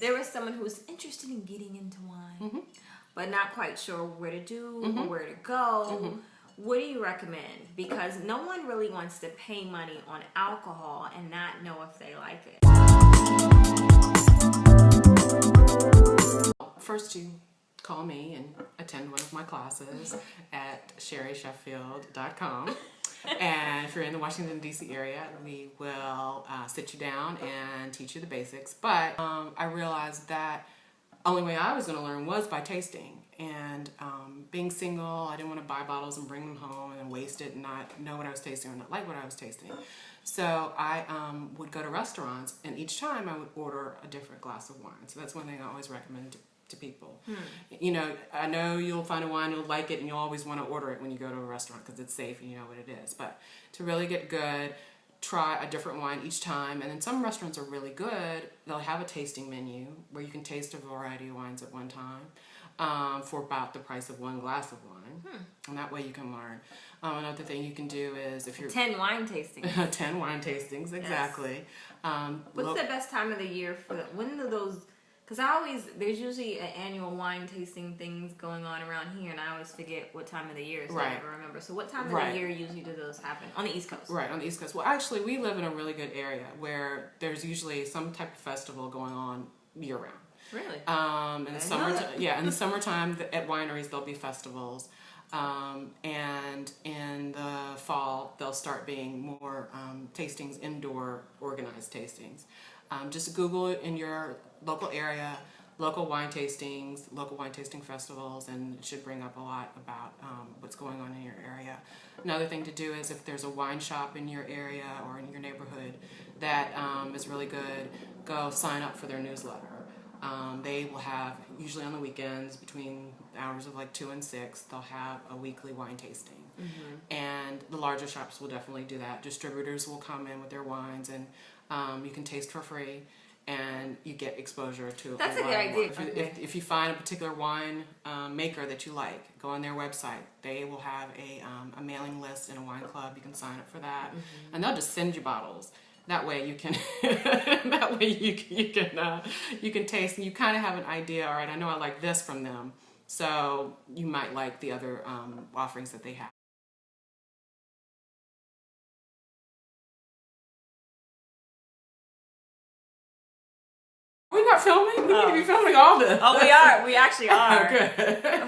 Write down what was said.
there was someone who was interested in getting into wine, but not quite sure where to do or where to go. What do you recommend? Because no one really wants to pay money on alcohol and not know if they like it. First, you call me and attend one of my classes at ShariSheffield.com. And if you're in the Washington, D.C. area, we will sit you down and teach you the basics. But I realized that the only way I was going to learn was by tasting. And being single, I didn't want to buy bottles and bring them home and waste it and not know what I was tasting or not like what I was tasting. So I would go to restaurants, and each time I would order a different glass of wine. So that's one thing I always recommend to people. You know, I know you'll find a wine, you'll like it, and you'll always want to order it when you go to a restaurant because it's safe and you know what it is. But to really get good, try a different wine each time. And then some restaurants are really good. They'll have a tasting menu where you can taste a variety of wines at one time for about the price of one glass of wine. And that way you can learn. Another thing you can do is if you're 10 wine tastings. 10 wine tastings, exactly. Yes. What's the best time of the year for when do those? Because there's usually an annual wine tasting things going on around here, and I always forget what time of the year, so I never remember. So what time of the year usually do those happen? On the East Coast? Right, on the East Coast. Well, actually, we live in a really good area where there's usually some type of festival going on year-round. Really? In the summertime at wineries, there'll be festivals. And in the fall, there'll start being more tastings, indoor organized tastings. Just Google it in your local area, local wine tasting festivals, and it should bring up a lot about what's going on in your area. Another thing to do is if there's a wine shop in your area or in your neighborhood that is really good, go sign up for their newsletter. They will have, usually on the weekends, between the hours of like 2 and 6, they'll have a weekly wine tasting. And the larger shops will definitely do that. Distributors will come in with their wines, and you can taste for free, and you get exposure to That's a good idea. If you find a particular wine maker that you like, go on their website. They will have a mailing list and a wine club. You can sign up for that, and they'll just send you bottles. That way you can, you can taste, and you kind of have an idea. All right, I know I like this from them, so you might like the other offerings that they have. We're not filming. We need to be filming all this. Oh, we are. We actually are. Good.